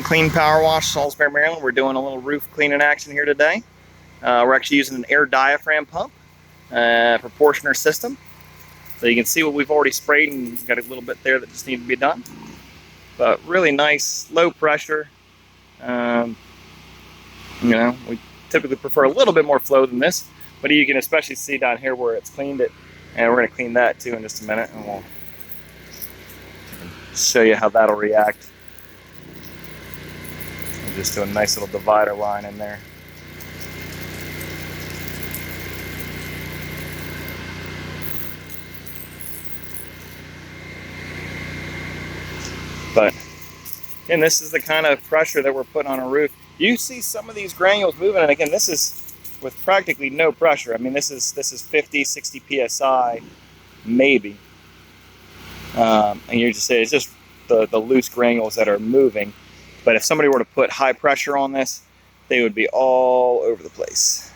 Clean Power Wash, Salisbury, Maryland. We're doing a little roof cleaning action here today. We're actually using an air diaphragm pump, proportioner system. So you can see what we've already sprayed, and we've got a little bit there that just needs to be done. But really nice, low pressure. We typically prefer a little bit more flow than this, but you can especially see down here where it's cleaned it. And we're going to clean that too in just a minute, and we'll show you how that'll react. We'll just do a nice little divider line in there. But again, this is the kind of pressure that we're putting on a roof. You see some of these granules moving, and again, this is with practically no pressure. I mean, this is 50, 60 psi, maybe. And you're just saying it's just the loose granules that are moving. But if somebody were to put high pressure on this, they would be all over the place.